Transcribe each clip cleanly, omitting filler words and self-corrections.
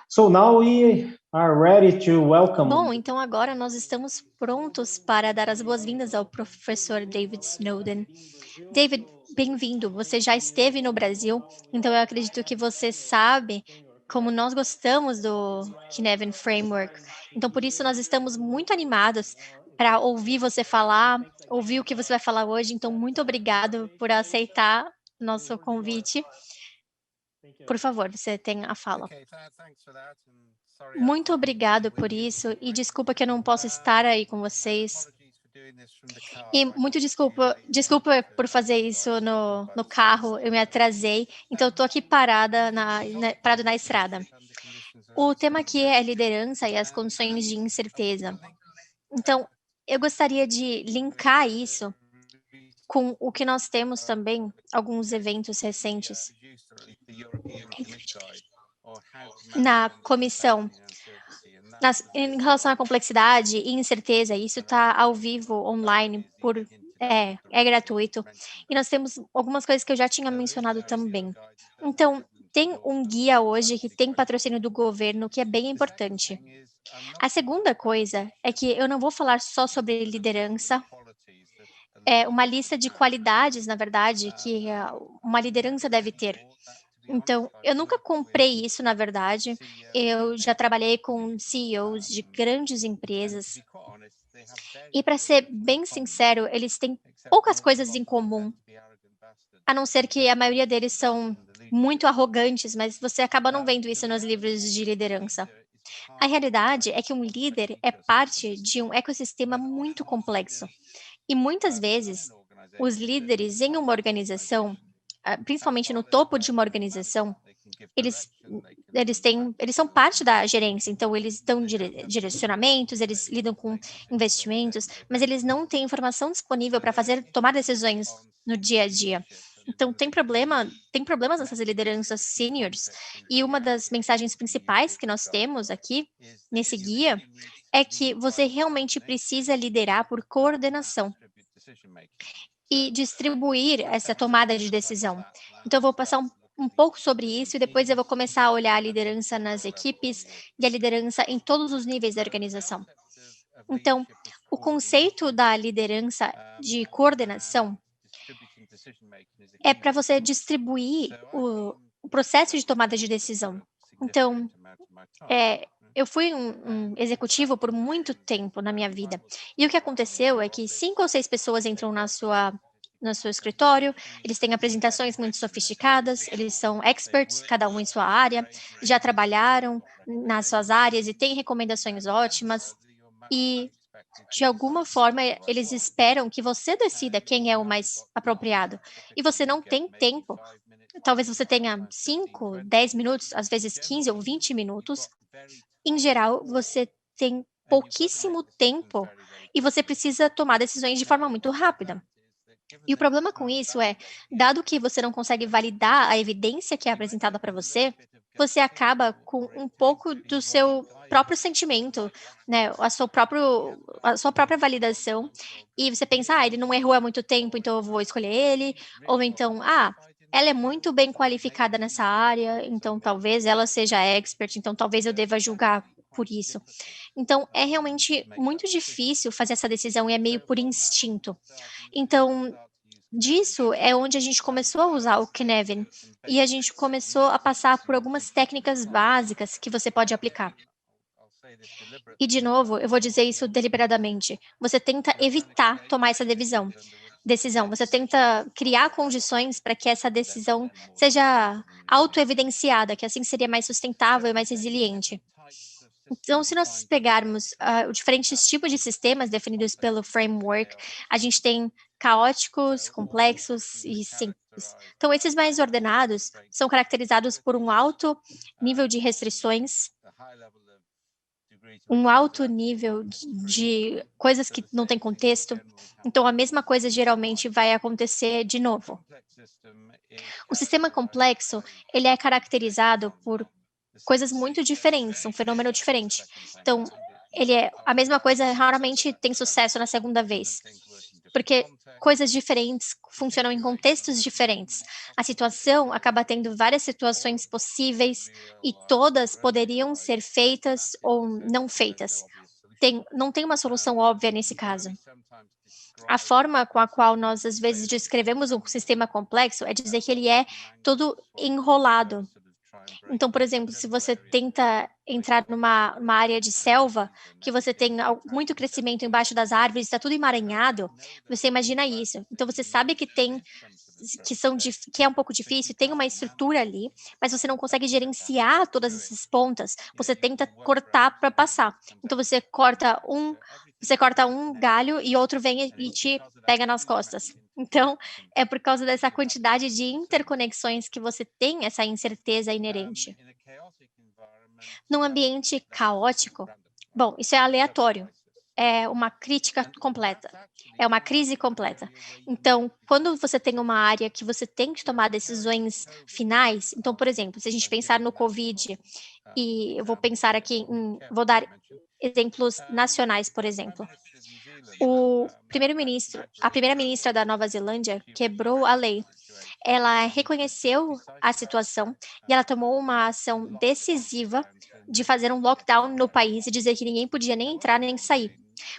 So now we are ready to welcome. Bom, então agora nós estamos prontos para dar as boas-vindas ao professor David Snowden. David, bem-vindo. Você já esteve no Brasil, então eu acredito que você sabe como nós gostamos do Kinevin Framework. Então, por isso, nós estamos muito animados para ouvir você falar, ouvir o que você vai falar hoje. Então, muito obrigado por aceitar nosso convite. Por favor, você tem a fala. Muito obrigado por isso e desculpa que eu não posso estar aí com vocês. E muito desculpa por fazer isso no carro, eu me atrasei, então eu estou aqui parado na estrada. O tema aqui é liderança e as condições de incerteza. Então, eu gostaria de linkar isso com o que nós temos também, alguns eventos recentes na comissão. Em relação à complexidade e incerteza, isso está ao vivo, online, é gratuito. E nós temos algumas coisas que eu já tinha mencionado também. Então, tem um guia hoje que tem patrocínio do governo, que é bem importante. A segunda coisa é que eu não vou falar só sobre liderança, é uma lista de qualidades, na verdade, que uma liderança deve ter. Então, eu nunca comprei isso, na verdade. Eu já trabalhei com CEOs de grandes empresas. E, para ser bem sincero, eles têm poucas coisas em comum, a não ser que a maioria deles são muito arrogantes, mas você acaba não vendo isso nos livros de liderança. A realidade é que um líder é parte de um ecossistema muito complexo. E muitas vezes, os líderes em uma organização, principalmente no topo de uma organização, eles são parte da gerência, então eles dão direcionamentos, eles lidam com investimentos, mas eles não têm informação disponível para tomar decisões no dia a dia. Então tem problemas nessas lideranças seniors, e uma das mensagens principais que nós temos aqui nesse guia é que você realmente precisa liderar por coordenação e distribuir essa tomada de decisão. Então eu vou passar um pouco sobre isso e depois eu vou começar a olhar a liderança nas equipes e a liderança em todos os níveis da organização. Então, o conceito da liderança de coordenação é para você distribuir o processo de tomada de decisão. Então, eu fui um executivo por muito tempo na minha vida. E o que aconteceu é que 5 ou 6 pessoas entram no seu escritório, eles têm apresentações muito sofisticadas, eles são experts, cada um em sua área, já trabalharam nas suas áreas e têm recomendações ótimas. E, de alguma forma, eles esperam que você decida quem é o mais apropriado. E você não tem tempo. Talvez você tenha 5, 10 minutos, às vezes 15 ou 20 minutos. Em geral, você tem pouquíssimo tempo e você precisa tomar decisões de forma muito rápida. E o problema com isso é, dado que você não consegue validar a evidência que é apresentada para você, você acaba com um pouco do seu próprio sentimento, né, a sua própria validação, e você pensa, ele não errou há muito tempo, então eu vou escolher ele, ou então, ela é muito bem qualificada nessa área, então talvez ela seja expert, então talvez eu deva julgar por isso. Então, é realmente muito difícil fazer essa decisão e é meio por instinto. Então, disso é onde a gente começou a usar o Knevin e a gente começou a passar por algumas técnicas básicas que você pode aplicar. E, de novo, eu vou dizer isso deliberadamente. Você tenta evitar tomar essa decisão. Você tenta criar condições para que essa decisão seja autoevidenciada, que assim seria mais sustentável e mais resiliente. Então, se nós pegarmos os diferentes tipos de sistemas definidos pelo framework, a gente tem caóticos, complexos e simples. Então, esses mais ordenados são caracterizados por um alto nível de restrições, um alto nível de coisas que não têm contexto. Então, a mesma coisa geralmente vai acontecer de novo. O sistema complexo, ele é caracterizado por coisas muito diferentes, um fenômeno diferente. Então, a mesma coisa raramente tem sucesso na segunda vez. porque coisas diferentes funcionam em contextos diferentes. A situação acaba tendo várias situações possíveis e todas poderiam ser feitas ou não feitas. Não tem uma solução óbvia nesse caso. A forma com a qual nós, às vezes, descrevemos um sistema complexo é dizer que ele é todo enrolado. Então, por exemplo, se você tenta entrar numa área de selva, que você tem muito crescimento embaixo das árvores, está tudo emaranhado, você imagina isso. Então, você sabe que tem que é um pouco difícil, tem uma estrutura ali, mas você não consegue gerenciar todas essas pontas. Você tenta cortar para passar. Então, você corta um galho e outro vem e te pega nas costas. Então, é por causa dessa quantidade de interconexões que você tem essa incerteza inerente. Num ambiente caótico, bom, isso é aleatório, é uma crítica completa, é uma crise completa. Então, quando você tem uma área que você tem que tomar decisões finais, então, por exemplo, se a gente pensar no Covid, e eu vou pensar aqui vou dar exemplos nacionais, por exemplo. A primeira-ministra da Nova Zelândia quebrou a lei. Ela reconheceu a situação e ela tomou uma ação decisiva de fazer um lockdown no país e dizer que ninguém podia nem entrar nem sair.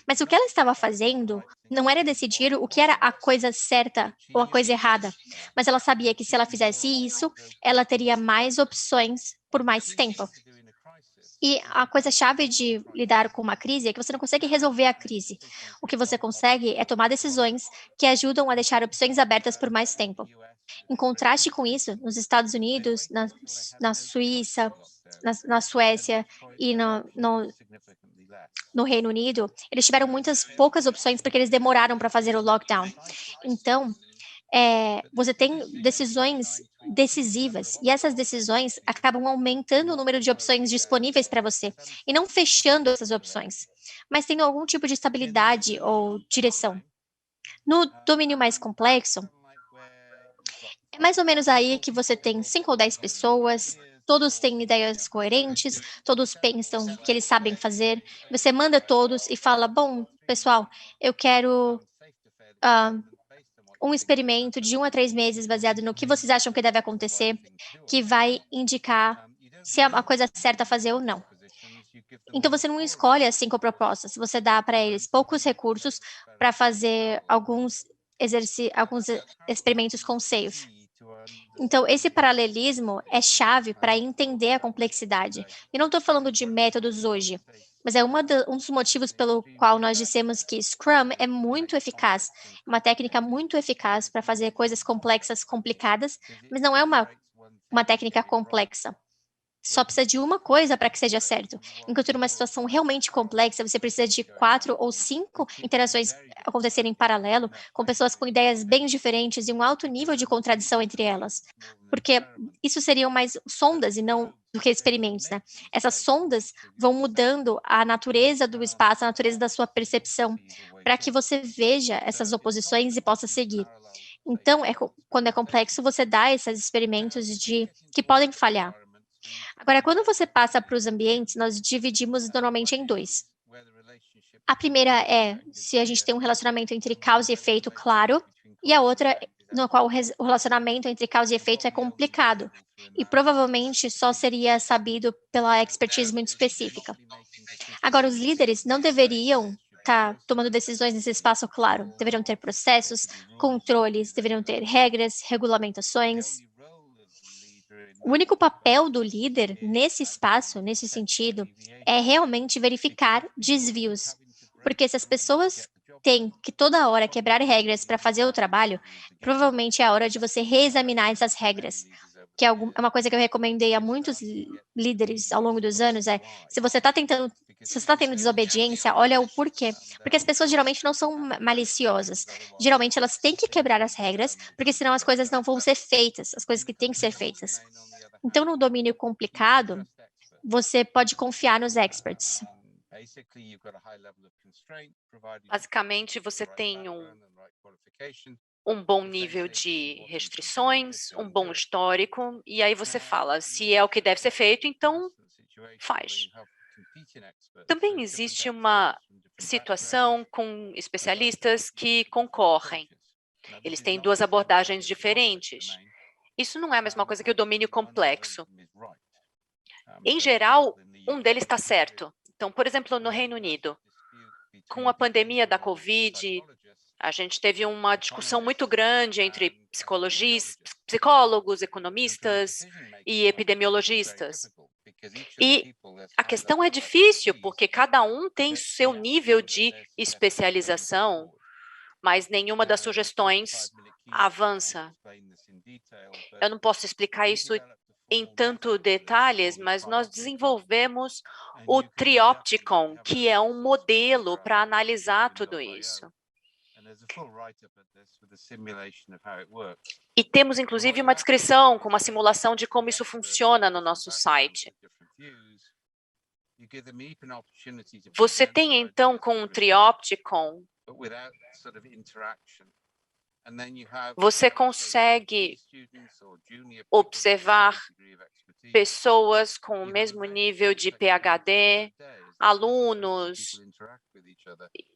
Mas o que ela estava fazendo não era decidir o que era a coisa certa ou a coisa errada, mas ela sabia que se ela fizesse isso, ela teria mais opções por mais tempo. E a coisa-chave de lidar com uma crise é que você não consegue resolver a crise. O que você consegue é tomar decisões que ajudam a deixar opções abertas por mais tempo. Em contraste com isso, nos Estados Unidos, na Suíça, na Suécia e no Reino Unido, eles tiveram muitas poucas opções porque eles demoraram para fazer o lockdown. Então, você tem decisões decisivas e essas decisões acabam aumentando o número de opções disponíveis para você e não fechando essas opções, mas tendo algum tipo de estabilidade ou direção. No domínio mais complexo, é mais ou menos aí que você tem 5 ou 10 pessoas, todos têm ideias coerentes, todos pensam que eles sabem fazer. Você manda todos e fala: bom, pessoal, eu quero ah, um experimento de 1 a 3 meses baseado no que vocês acham que deve acontecer, que vai indicar se é a coisa certa a fazer ou não. Então você não escolhe as 5 propostas, você dá para eles poucos recursos para fazer alguns experimentos com SAFE. Então, esse paralelismo é chave para entender a complexidade. E não estou falando de métodos hoje, mas é um dos motivos pelo qual nós dissemos que Scrum é muito eficaz, uma técnica muito eficaz para fazer coisas complexas complicadas, mas não é uma técnica complexa. Só precisa de uma coisa para que seja certo. Enquanto numa situação realmente complexa, você precisa de 4 ou 5 interações acontecerem em paralelo, com pessoas com ideias bem diferentes e um alto nível de contradição entre elas. Porque isso seriam mais sondas e não do que experimentos, né? Essas sondas vão mudando a natureza do espaço, a natureza da sua percepção, para que você veja essas oposições e possa seguir. Então, quando é complexo, você dá esses experimentos que podem falhar. Agora, quando você passa para os ambientes, nós dividimos normalmente em dois. A primeira é se a gente tem um relacionamento entre causa e efeito claro, e a outra no qual o relacionamento entre causa e efeito é complicado, e provavelmente só seria sabido pela expertise muito específica. Agora, os líderes não deveriam estar tomando decisões nesse espaço claro. Deveriam ter processos, controles, deveriam ter regras, regulamentações. O único papel do líder nesse espaço, nesse sentido, é realmente verificar desvios. Porque se as pessoas têm que toda hora quebrar regras para fazer o trabalho, provavelmente é a hora de você reexaminar essas regras. Que é é uma coisa que eu recomendei a muitos líderes ao longo dos anos, se você está tentando, se você está tendo desobediência, olha o porquê. Porque as pessoas geralmente não são maliciosas. Geralmente elas têm que quebrar as regras, porque senão as coisas não vão ser feitas, as coisas que têm que ser feitas. Então, no domínio complicado, você pode confiar nos experts. Basicamente, você tem um bom nível de restrições, um bom histórico, e aí você fala, se é o que deve ser feito, então faz. Também existe uma situação com especialistas que concorrem. Eles têm duas abordagens diferentes. Isso não é a mesma coisa que o domínio complexo. Em geral, um deles está certo. Então, por exemplo, no Reino Unido, com a pandemia da Covid, a gente teve uma discussão muito grande entre psicólogos, economistas e epidemiologistas. E a questão é difícil, porque cada um tem seu nível de especialização, mas nenhuma das sugestões avança. Eu não posso explicar isso em tanto detalhes, mas nós desenvolvemos o Triopticon, que é um modelo para analisar tudo isso. E temos, inclusive, uma descrição com uma simulação de como isso funciona no nosso site. Você tem, então, com o Triopticon, você consegue observar pessoas com o mesmo nível de PhD, alunos,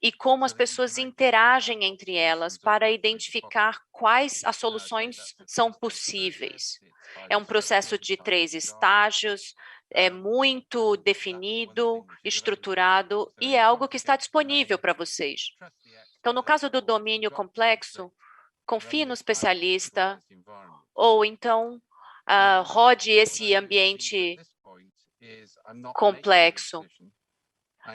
e como as pessoas interagem entre elas para identificar quais as soluções são possíveis. É um processo de 3 estágios, é muito definido, estruturado, e é algo que está disponível para vocês. Então, no caso do domínio complexo, confie no especialista, ou então rode esse ambiente complexo.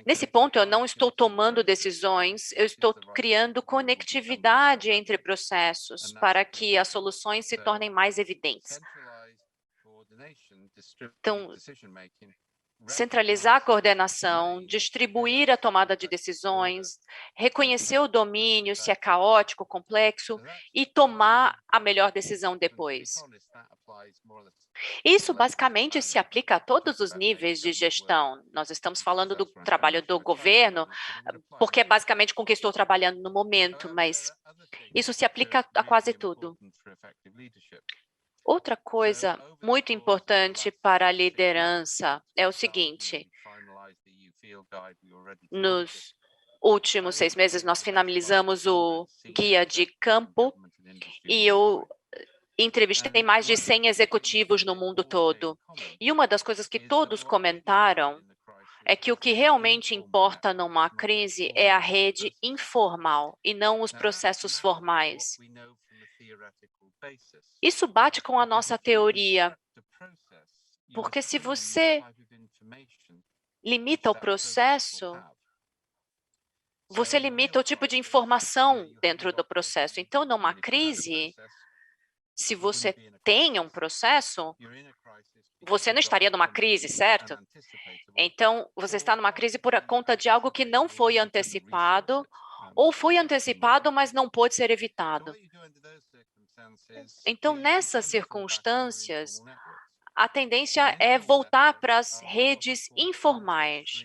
Nesse ponto, eu não estou tomando decisões, eu estou criando conectividade entre processos para que as soluções se tornem mais evidentes. Então, centralizar a coordenação, distribuir a tomada de decisões, reconhecer o domínio, se é caótico, complexo, e tomar a melhor decisão depois. Isso basicamente se aplica a todos os níveis de gestão. Nós estamos falando do trabalho do governo, porque é basicamente com o que estou trabalhando no momento, mas isso se aplica a quase tudo. Outra coisa muito importante para a liderança é o seguinte: nos últimos 6 meses, nós finalizamos o guia de campo e eu entrevistei mais de 100 executivos no mundo todo. E uma das coisas que todos comentaram é que o que realmente importa numa crise é a rede informal e não os processos formais. Isso bate com a nossa teoria, porque se você limita o processo, você limita o tipo de informação dentro do processo. Então, numa crise, se você tem um processo, você não estaria numa crise, certo? Então, você está numa crise por conta de algo que não foi antecipado, ou foi antecipado, mas não pôde ser evitado. Então, nessas circunstâncias, a tendência é voltar para as redes informais,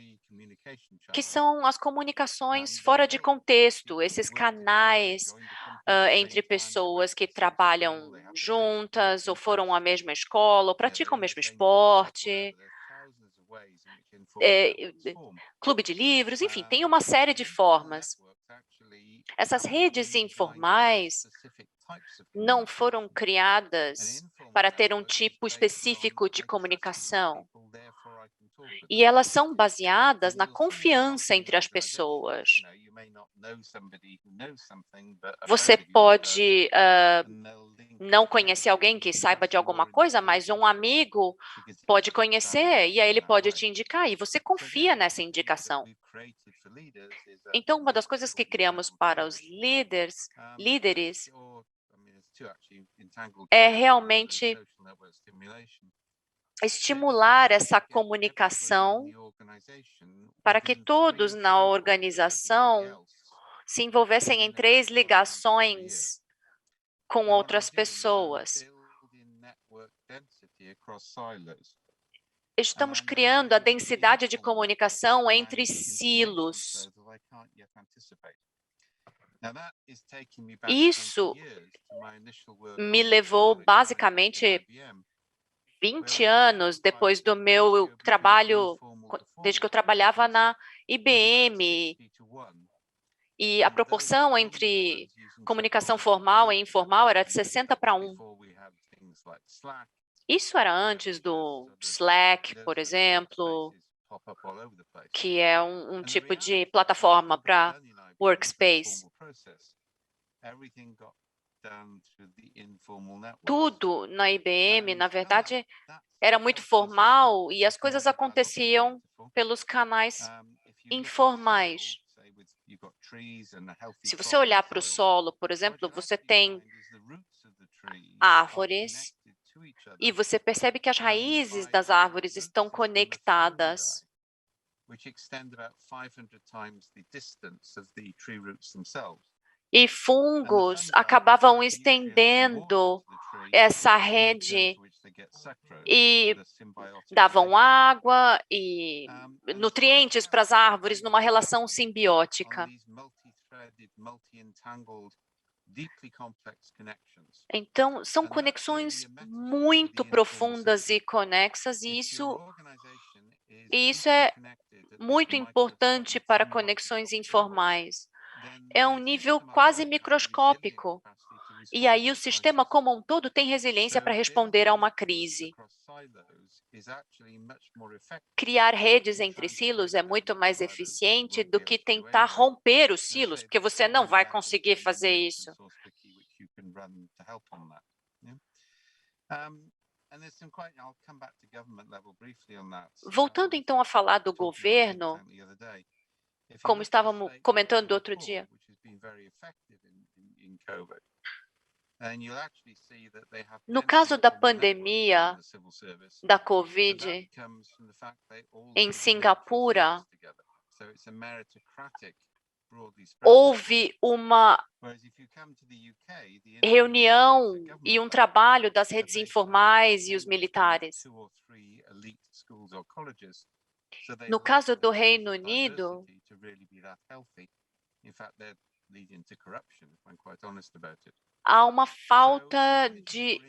que são as comunicações fora de contexto, esses canais entre pessoas que trabalham juntas, ou foram à mesma escola, ou praticam o mesmo esporte, clube de livros, enfim, tem uma série de formas. Essas redes informais não foram criadas para ter um tipo específico de comunicação. E elas são baseadas na confiança entre as pessoas. Você pode não conhecer alguém que saiba de alguma coisa, mas um amigo pode conhecer e aí ele pode te indicar e você confia nessa indicação. Então, uma das coisas que criamos para os líderes é realmente estimular essa comunicação para que todos na organização se envolvessem em 3 ligações com outras pessoas. Estamos criando a densidade de comunicação entre silos. Isso me levou basicamente 20 anos depois do meu trabalho, desde que eu trabalhava na IBM e a proporção entre comunicação formal e informal era de 60:1. Isso era antes do Slack, por exemplo, que é um tipo de plataforma para workspace. Tudo na IBM, na verdade, era muito formal e as coisas aconteciam pelos canais informais. Se você olhar para o solo, por exemplo, você tem árvores e você percebe que as raízes das árvores estão conectadas. E fungos acabavam estendendo essa rede e davam água e nutrientes para as árvores numa relação simbiótica. Então, são conexões muito profundas e conexas, e isso é muito importante para conexões informais. É um nível quase microscópico. E aí o sistema como um todo tem resiliência para responder a uma crise. Criar redes entre silos é muito mais eficiente do que tentar romper os silos, porque você não vai conseguir fazer isso. Voltando então a falar do governo, como estávamos comentando outro dia, no caso da pandemia da Covid em Singapura, houve uma reunião e um trabalho das redes informais e os militares. No caso do Reino Unido, há uma falta de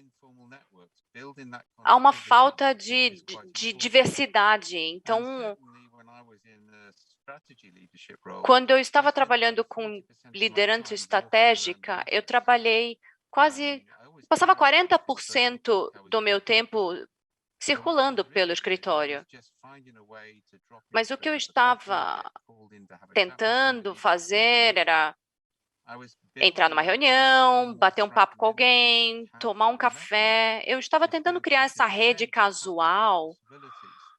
diversidade. Então, quando eu estava trabalhando com liderança estratégica, eu passava 40% do meu tempo circulando pelo escritório. Mas o que eu estava tentando fazer era entrar numa reunião, bater um papo com alguém, tomar um café. Eu estava tentando criar essa rede casual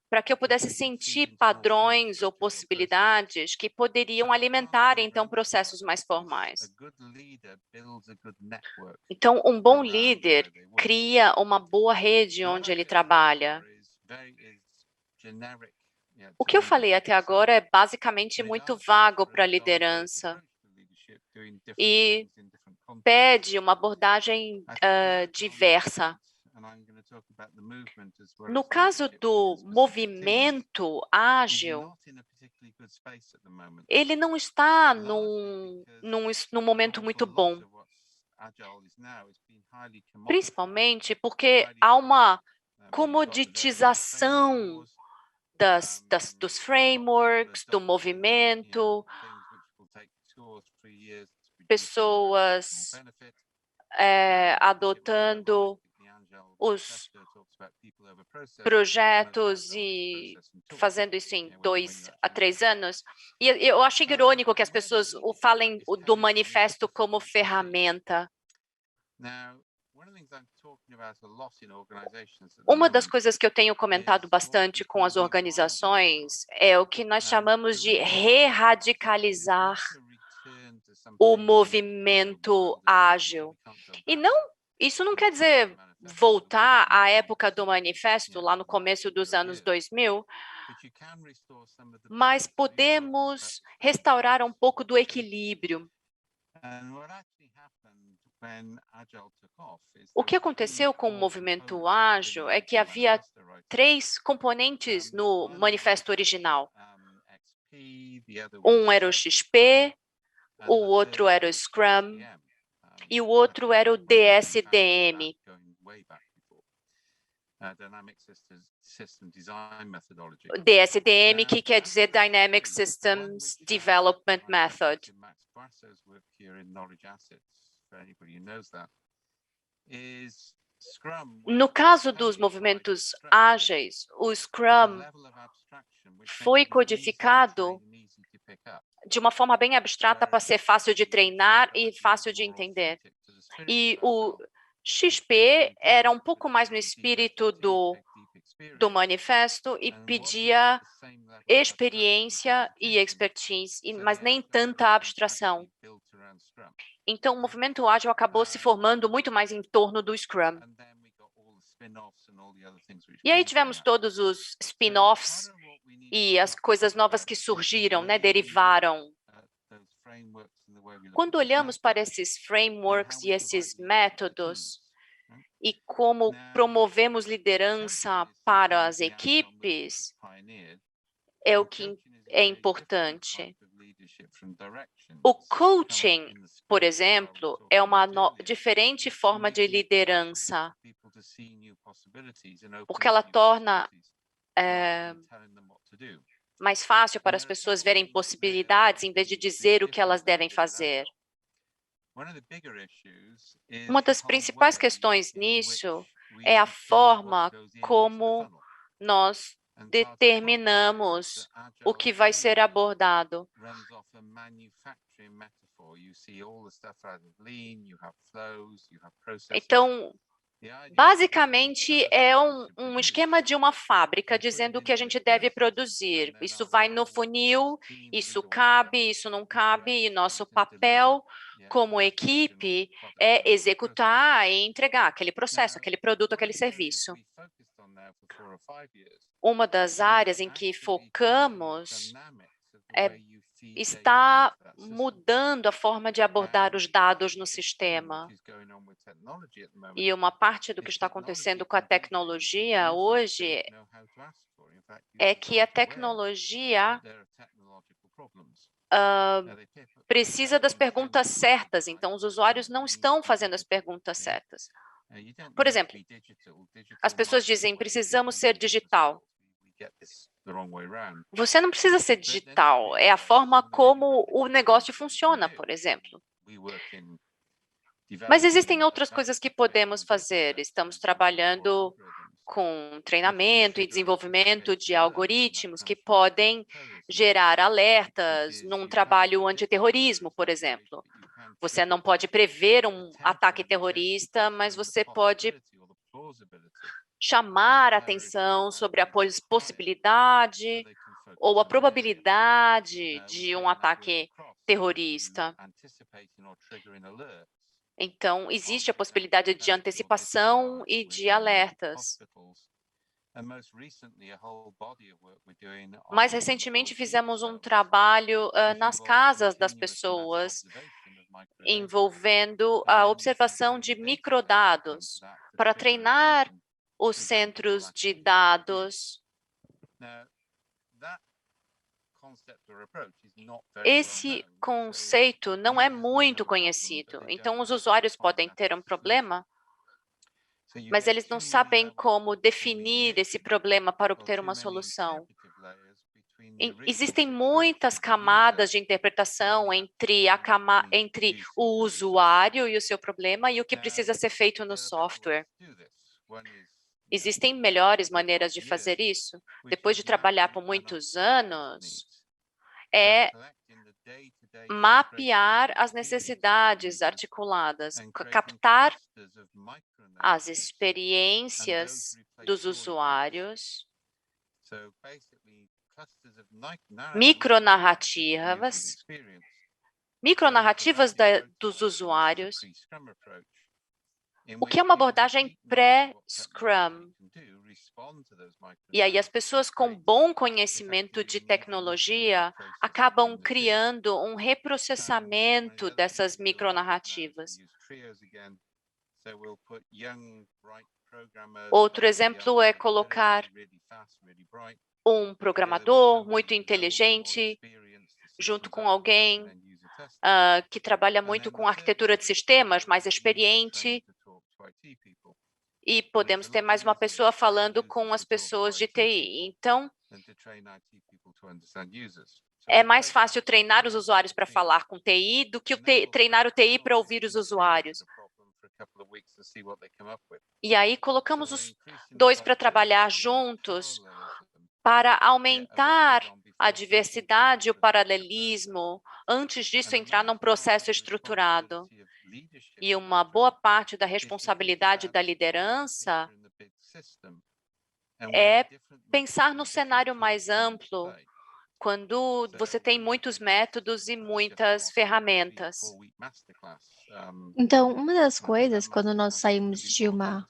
para que eu pudesse sentir padrões ou possibilidades que poderiam alimentar, então, processos mais formais. Então, um bom líder cria uma boa rede onde ele trabalha. O que eu falei até agora é basicamente muito vago para a liderança e pede uma abordagem diversa. No caso do movimento ágil, ele não está num momento muito bom. Principalmente porque há uma comoditização dos frameworks, do movimento, pessoas adotando os projetos e fazendo isso em 2 a 3 anos. E eu acho irônico que as pessoas falem do manifesto como ferramenta. Uma das coisas que eu tenho comentado bastante com as organizações é o que nós chamamos de re-radicalizar o movimento ágil. E isso não quer dizer voltar à época do manifesto, lá no começo dos anos 2000, mas podemos restaurar um pouco do equilíbrio. O que aconteceu com o movimento ágil é que havia 3 componentes no manifesto original. Um era o XP, o outro era o Scrum e o outro era o DSDM. DSDM, que quer dizer Dynamic Systems Development Method. No caso dos movimentos ágeis, o Scrum foi codificado de uma forma bem abstrata para ser fácil de treinar e fácil de entender. E o XP era um pouco mais no espírito do manifesto e pedia experiência e expertise, mas nem tanta abstração. Então, o movimento ágil acabou se formando muito mais em torno do Scrum. E aí tivemos todos os spin-offs e as coisas novas que surgiram, né, derivaram. Quando olhamos para esses frameworks e esses métodos, e como promovemos liderança para as equipes, é o que é importante. O coaching, por exemplo, é uma diferente forma de liderança, porque ela torna mais fácil para as pessoas verem possibilidades em vez de dizer o que elas devem fazer. Uma das principais questões nisso é a forma como nós determinamos o que vai ser abordado. Então, basicamente, é um esquema de uma fábrica dizendo o que a gente deve produzir. Isso vai no funil, isso cabe, isso não cabe, e nosso papel como equipe é executar e entregar aquele processo, aquele produto, aquele serviço. Uma das áreas em que focamos está mudando a forma de abordar os dados no sistema. E uma parte do que está acontecendo com a tecnologia hoje é que a tecnologia precisa das perguntas certas, então os usuários não estão fazendo as perguntas certas. Por exemplo, as pessoas dizem, precisamos ser digital. Você não precisa ser digital, é a forma como o negócio funciona, por exemplo. Mas existem outras coisas que podemos fazer. Estamos trabalhando com treinamento e desenvolvimento de algoritmos que podem gerar alertas num trabalho antiterrorismo, por exemplo. Você não pode prever um ataque terrorista, mas você pode chamar a atenção sobre a possibilidade ou a probabilidade de um ataque terrorista. Então, existe a possibilidade de antecipação e de alertas. Mais recentemente, fizemos um trabalho nas casas das pessoas, envolvendo a observação de microdados, para treinar os centros de dados. Esse conceito não é muito conhecido, então os usuários podem ter um problema, mas eles não sabem como definir esse problema para obter uma solução. Existem muitas camadas de interpretação entre o usuário e o seu problema e o que precisa ser feito no software. Existem melhores maneiras de fazer isso? Depois de trabalhar por muitos anos, é mapear as necessidades articuladas, captar as experiências dos usuários, micronarrativas dos usuários, o que é uma abordagem pré-Scrum. E aí as pessoas com bom conhecimento de tecnologia acabam criando um reprocessamento dessas micronarrativas. Outro exemplo é colocar um programador muito inteligente junto com alguém que trabalha muito com arquitetura de sistemas, mais experiente, e podemos ter mais uma pessoa falando com as pessoas de TI. Então, é mais fácil treinar os usuários para falar com TI do que treinar o TI para ouvir os usuários. E aí colocamos os dois para trabalhar juntos para aumentar a diversidade e o paralelismo, antes disso entrar num processo estruturado. E uma boa parte da responsabilidade da liderança é pensar no cenário mais amplo, quando você tem muitos métodos e muitas ferramentas. Então, uma das coisas, quando nós saímos de uma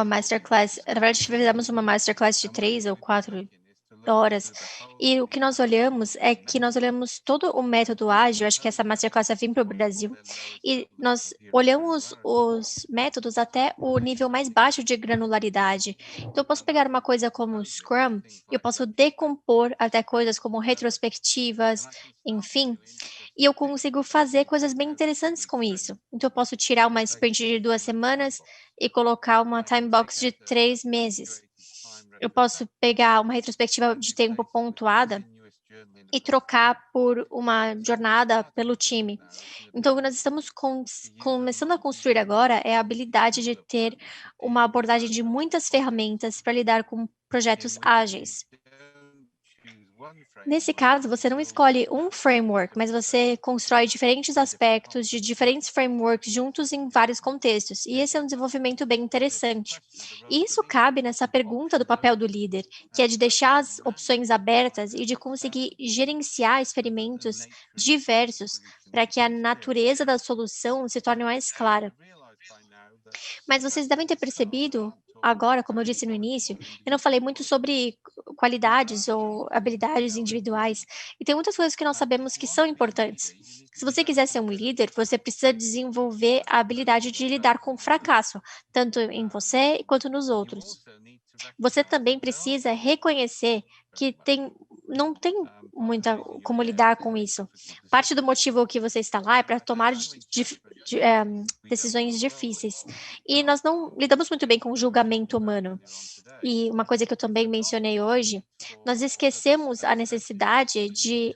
masterclass, na verdade, fizemos uma masterclass de 3 ou 4 horas, e o que nós olhamos é que nós olhamos todo o método ágil, acho que essa masterclass vai vir para o Brasil, e nós olhamos os métodos até o nível mais baixo de granularidade. Então, eu posso pegar uma coisa como o Scrum, e eu posso decompor até coisas como retrospectivas, enfim, e eu consigo fazer coisas bem interessantes com isso. Então, eu posso tirar uma sprint de 2 semanas e colocar uma time box de 3 meses. Eu posso pegar uma retrospectiva de tempo pontuada e trocar por uma jornada pelo time. Então, o que nós estamos começando a construir agora é a habilidade de ter uma abordagem de muitas ferramentas para lidar com projetos ágeis. Nesse caso, você não escolhe um framework, mas você constrói diferentes aspectos de diferentes frameworks juntos em vários contextos. E esse é um desenvolvimento bem interessante. E isso cabe nessa pergunta do papel do líder, que é de deixar as opções abertas e de conseguir gerenciar experimentos diversos para que a natureza da solução se torne mais clara. Mas vocês devem ter percebido agora, como eu disse no início, eu não falei muito sobre qualidades ou habilidades individuais, e tem muitas coisas que nós sabemos que são importantes. Se você quiser ser um líder, você precisa desenvolver a habilidade de lidar com o fracasso, tanto em você quanto nos outros. Você também precisa reconhecer que não tem muita como lidar com isso. Parte do motivo que você está lá é para tomar decisões difíceis. E nós não lidamos muito bem com o julgamento humano. E uma coisa que eu também mencionei hoje, nós esquecemos a necessidade de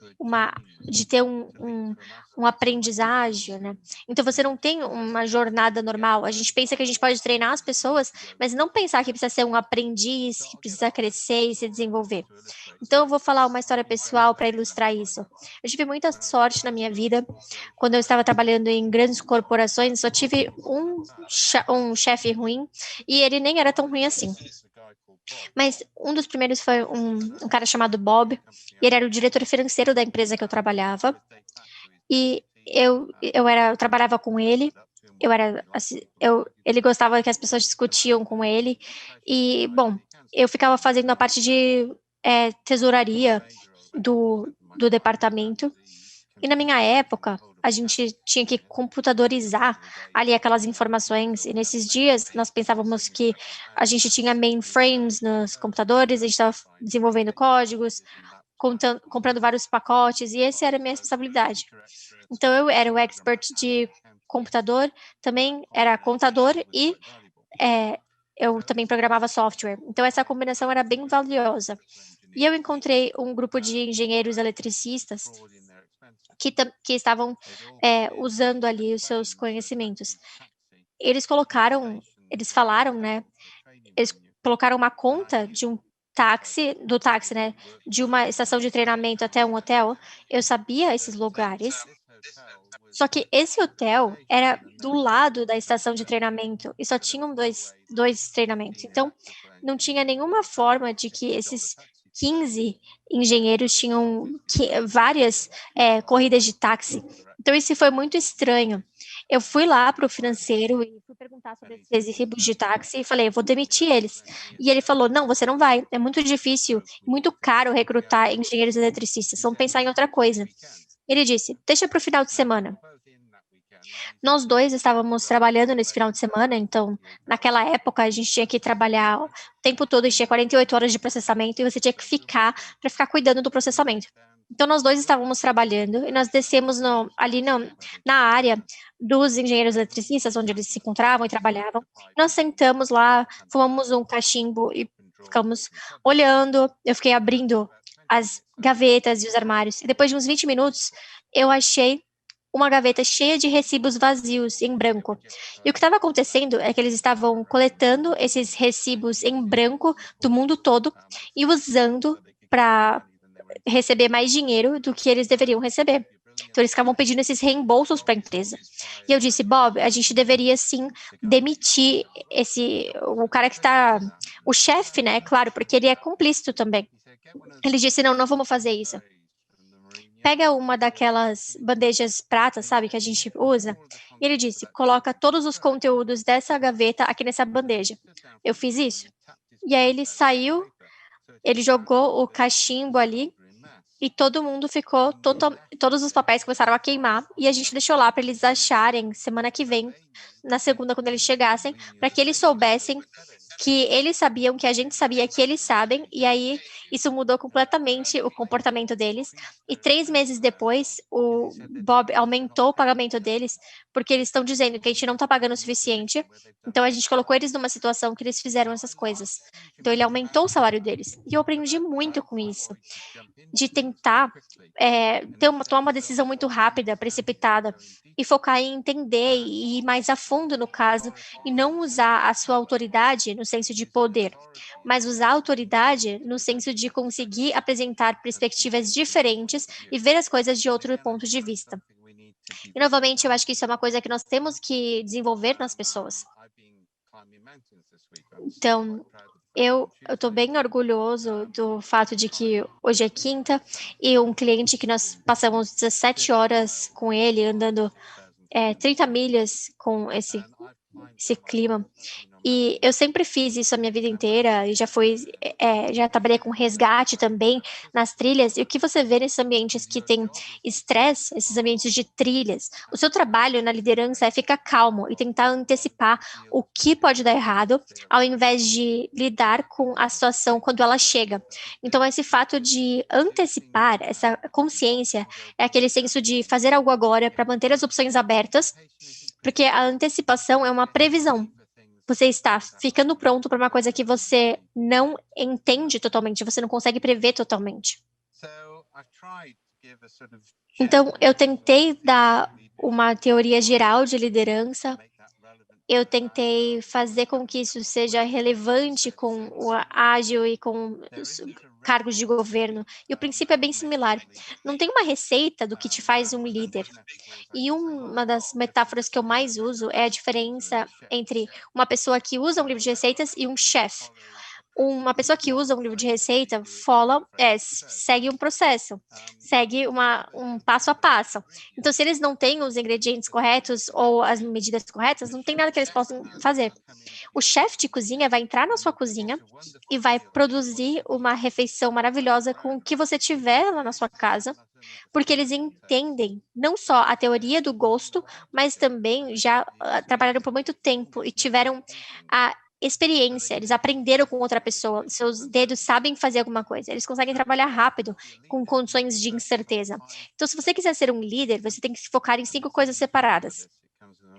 ter um aprendizagem, né? Então, você não tem uma jornada normal. A gente pensa que a gente pode treinar as pessoas, mas não pensar que precisa ser um aprendiz, que precisa crescer e se desenvolver. Então, eu vou falar uma história pessoal para ilustrar isso. Eu tive muita sorte na minha vida. Quando eu estava trabalhando em grandes corporações, só tive um chefe ruim, e ele nem era tão ruim assim. Mas um dos primeiros foi um cara chamado Bob, e ele era o diretor financeiro da empresa que eu trabalhava. E eu trabalhava com ele, ele gostava que as pessoas discutiam com ele, e, bom, eu ficava fazendo a parte de tesouraria do departamento, e na minha época, a gente tinha que computadorizar ali aquelas informações, e nesses dias nós pensávamos que a gente tinha mainframes nos computadores, a gente estava desenvolvendo códigos, comprando vários pacotes, e essa era a minha responsabilidade. Então, eu era o expert de computador, também era contador e eu também programava software. Então, essa combinação era bem valiosa. E eu encontrei um grupo de engenheiros eletricistas que estavam usando ali os seus conhecimentos. Eles falaram, né? Eles colocaram uma conta de do táxi, né? De uma estação de treinamento até um hotel. Eu sabia esses lugares. Só que esse hotel era do lado da estação de treinamento e só tinham dois treinamentos. Então, não tinha nenhuma forma de que esses 15 engenheiros tinham várias corridas de táxi. Então, isso foi muito estranho. Eu fui lá para o financeiro e fui perguntar sobre esses recibos de táxi e falei, eu vou demitir eles. E ele falou, não, você não vai. É muito difícil, muito caro recrutar engenheiros eletricistas. Vamos pensar em outra coisa. Ele disse, deixa para o final de semana. Nós dois estávamos trabalhando nesse final de semana, então, naquela época, a gente tinha que trabalhar o tempo todo, a gente tinha 48 horas de processamento e você tinha que ficar para ficar cuidando do processamento. Então, nós dois estávamos trabalhando e nós descemos na área dos engenheiros eletricistas, onde eles se encontravam e trabalhavam. Nós sentamos lá, fumamos um cachimbo e ficamos olhando. Eu fiquei abrindo as gavetas e os armários. E depois de uns 20 minutos, eu achei uma gaveta cheia de recibos vazios em branco. E o que estava acontecendo é que eles estavam coletando esses recibos em branco do mundo todo e usando para receber mais dinheiro do que eles deveriam receber. Então, eles ficavam pedindo esses reembolsos para a empresa. E eu disse, Bob, a gente deveria sim demitir o cara que está, o chefe, né? Claro, porque ele é complícito também. Ele disse, não vamos fazer isso. Pega uma daquelas bandejas pratas, sabe, que a gente usa. E ele disse, coloca todos os conteúdos dessa gaveta aqui nessa bandeja. Eu fiz isso. E aí ele saiu, ele jogou o cachimbo ali e todo mundo ficou, todos os papéis começaram a queimar e a gente deixou lá para eles acharem semana que vem, na segunda, quando eles chegassem, para que eles soubessem que eles sabiam que a gente sabia que eles sabem, e aí isso mudou completamente o comportamento deles. E 3 meses depois, o Bob aumentou o pagamento deles, porque eles estão dizendo que a gente não está pagando o suficiente, então a gente colocou eles numa situação que eles fizeram essas coisas. Então ele aumentou o salário deles. E eu aprendi muito com isso, de tentar tomar uma decisão muito rápida, precipitada, e focar em entender e ir mais a fundo no caso, e não usar a sua autoridade no senso de poder, mas usar a autoridade no senso de conseguir apresentar perspectivas diferentes e ver as coisas de outro ponto de vista. E, novamente, eu acho que isso é uma coisa que nós temos que desenvolver nas pessoas. Então, eu estou bem orgulhoso do fato de que hoje é quinta e um cliente que nós passamos 17 horas com ele, andando 30 milhas com esse clima. E eu sempre fiz isso a minha vida inteira, e já trabalhei com resgate também nas trilhas. E o que você vê nesses ambientes que tem estresse, esses ambientes de trilhas, o seu trabalho na liderança é ficar calmo e tentar antecipar o que pode dar errado, ao invés de lidar com a situação quando ela chega. Então, esse fato de antecipar, essa consciência, é aquele senso de fazer algo agora para manter as opções abertas, porque a antecipação é uma previsão. Você está ficando pronto para uma coisa que você não entende totalmente, você não consegue prever totalmente. Então, eu tentei dar uma teoria geral de liderança, eu tentei fazer com que isso seja relevante com o ágil e com os cargos de governo. E o princípio é bem similar. Não tem uma receita do que te faz um líder. E uma das metáforas que eu mais uso é a diferença entre uma pessoa que usa um livro de receitas e um chefe. Uma pessoa que usa um livro de receita segue um processo, segue um passo a passo. Então, se eles não têm os ingredientes corretos ou as medidas corretas, não tem nada que eles possam fazer. O chefe de cozinha vai entrar na sua cozinha e vai produzir uma refeição maravilhosa com o que você tiver lá na sua casa, porque eles entendem não só a teoria do gosto, mas também já trabalharam por muito tempo e tiveram a experiência, eles aprenderam com outra pessoa, seus dedos sabem fazer alguma coisa, eles conseguem trabalhar rápido com condições de incerteza. Então, se você quiser ser um líder, você tem que se focar em 5 coisas separadas.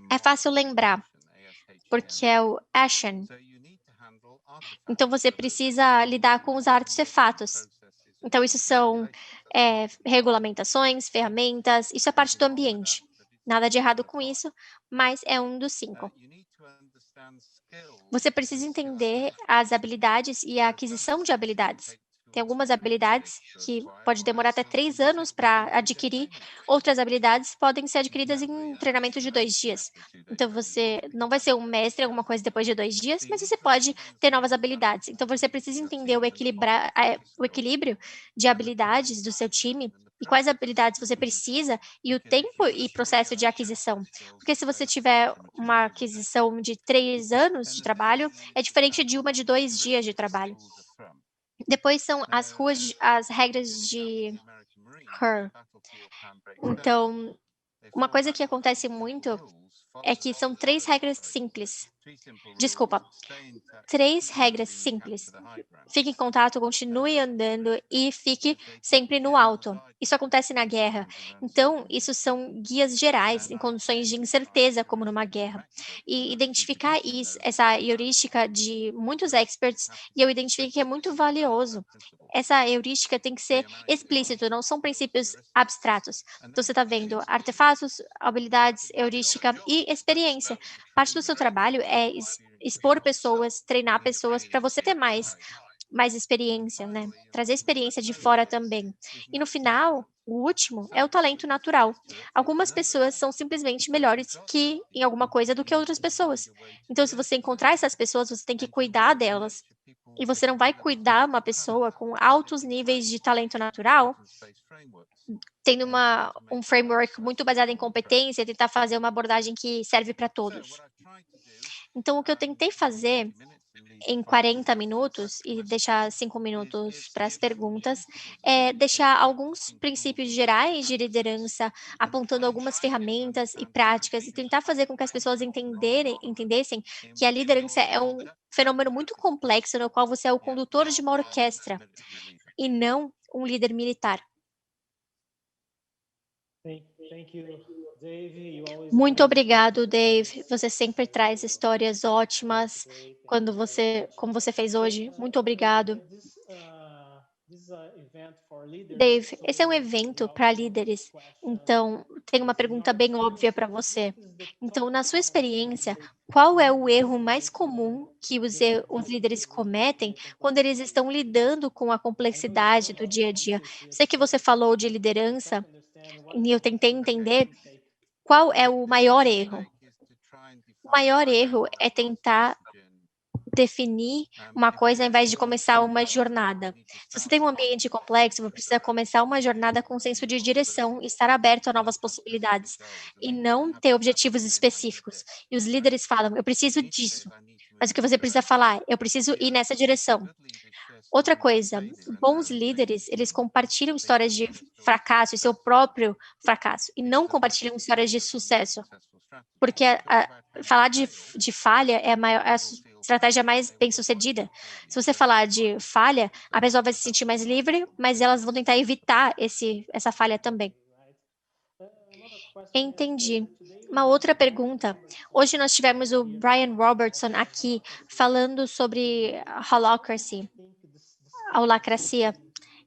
É fácil lembrar, porque é o action. Então, você precisa lidar com os artefatos. Então, isso são regulamentações, ferramentas, isso é parte do ambiente. Nada de errado com isso, mas é um dos 5. Você precisa entender as habilidades e a aquisição de habilidades. Tem algumas habilidades que pode demorar até 3 anos para adquirir, outras habilidades podem ser adquiridas em um treinamento de 2 dias. Então, você não vai ser um mestre em alguma coisa depois de 2 dias, mas você pode ter novas habilidades. Então, você precisa entender o equilíbrio de habilidades do seu time e quais habilidades você precisa e o tempo e processo de aquisição. Porque se você tiver uma aquisição de 3 anos de trabalho, é diferente de uma de 2 dias de trabalho. Depois são as regras de Kerr. Então, uma coisa que acontece muito é que são 3 regras simples. Desculpa. 3 regras simples. Fique em contato, continue andando e fique sempre no alto. Isso acontece na guerra. Então, isso são guias gerais em condições de incerteza, como numa guerra. E identificar essa heurística de muitos experts, e eu identifiquei que é muito valioso. Essa heurística tem que ser explícito, não são princípios abstratos. Então, você está vendo artefatos, habilidades, heurística e experiência. Parte do seu trabalho é expor pessoas, treinar pessoas para você ter mais experiência, né? Trazer experiência de fora também. E no final, o último é o talento natural. Algumas pessoas são simplesmente melhores que em alguma coisa do que outras pessoas. Então, se você encontrar essas pessoas, você tem que cuidar delas. E você não vai cuidar uma pessoa com altos níveis de talento natural tendo um framework muito baseado em competência e tentar fazer uma abordagem que serve para todos. Então, o que eu tentei fazer em 40 minutos e deixar 5 minutos para as perguntas, é deixar alguns princípios gerais de liderança, apontando algumas ferramentas e práticas e tentar fazer com que as pessoas entendessem que a liderança é um fenômeno muito complexo no qual você é o condutor de uma orquestra e não um líder militar. Muito obrigado, Dave. Você sempre traz histórias ótimas como você fez hoje. Muito obrigado. Dave, esse é um evento para líderes, então tem uma pergunta bem óbvia para você. Então, na sua experiência, qual é o erro mais comum que os líderes cometem quando eles estão lidando com a complexidade do dia a dia? Sei que você falou de liderança, e eu tentei entender qual é o maior erro. O maior erro é tentar definir uma coisa ao invés de começar uma jornada. Se você tem um ambiente complexo, você precisa começar uma jornada com senso de direção e estar aberto a novas possibilidades, e não ter objetivos específicos. E os líderes falam, eu preciso disso. Mas o que você precisa falar, eu preciso ir nessa direção. Outra coisa, bons líderes, eles compartilham histórias de fracasso e seu próprio fracasso, e não compartilham histórias de sucesso. Porque falar de falha é a estratégia mais bem-sucedida. Se você falar de falha, a pessoa vai se sentir mais livre, mas elas vão tentar evitar essa falha também. Entendi. Uma outra pergunta. Hoje nós tivemos o Brian Robertson aqui falando sobre a holacracia.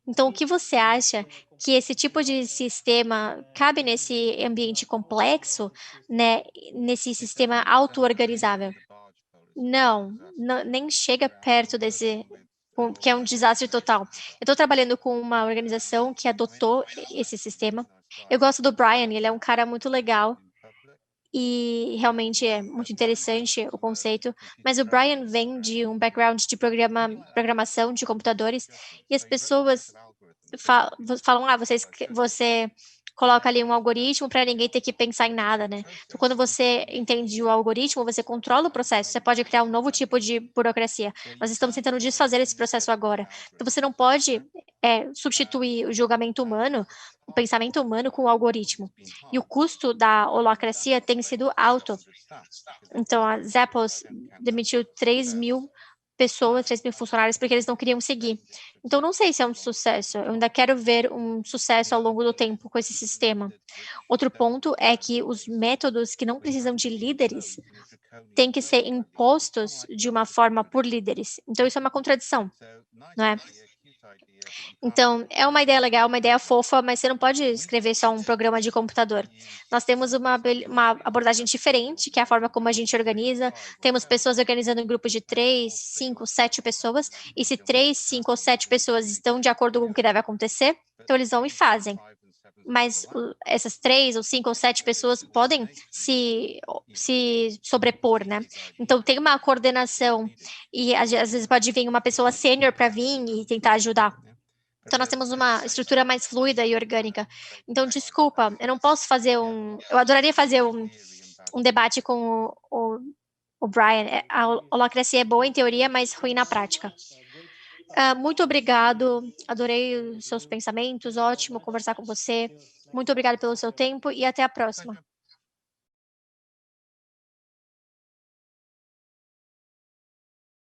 Então, o que você acha que esse tipo de sistema cabe nesse ambiente complexo, né, nesse sistema auto-organizável? Não, nem chega perto que é um desastre total. Eu estou trabalhando com uma organização que adotou esse sistema. Eu gosto do Brian, ele é um cara muito legal e realmente é muito interessante o conceito, mas o Brian vem de um background de programação de computadores e as pessoas falam, você coloca ali um algoritmo para ninguém ter que pensar em nada, né? Então, quando você entende o algoritmo, você controla o processo, você pode criar um novo tipo de burocracia. Nós estamos tentando desfazer esse processo agora. Então, você não pode substituir o julgamento humano, o pensamento humano com o algoritmo. E o custo da holacracia tem sido alto. Então, a Zappos demitiu 3.000 pessoas, 3.000 funcionários, porque eles não queriam seguir. Então, não sei se é um sucesso. Eu ainda quero ver um sucesso ao longo do tempo com esse sistema. Outro ponto é que os métodos que não precisam de líderes têm que ser impostos de uma forma por líderes. Então, isso é uma contradição, não é? Então, é uma ideia legal, uma ideia fofa, mas você não pode escrever só um programa de computador. Nós temos uma abordagem diferente, que é a forma como a gente organiza. Temos pessoas organizando em grupos de 3, 5, 7 pessoas, e se 3, 5 ou 7 pessoas estão de acordo com o que deve acontecer, então eles vão e fazem. Mas essas 3 ou 5 ou 7 pessoas podem se sobrepor, né? Então, tem uma coordenação, e às vezes pode vir uma pessoa sênior para vir e tentar ajudar. Então, nós temos uma estrutura mais fluida e orgânica. Então, desculpa, eu não posso fazer eu adoraria fazer um debate com o Brian. A holacracia é boa em teoria, mas ruim na prática. Muito obrigado, adorei os seus pensamentos, ótimo conversar com você. Muito obrigado pelo seu tempo e até a próxima.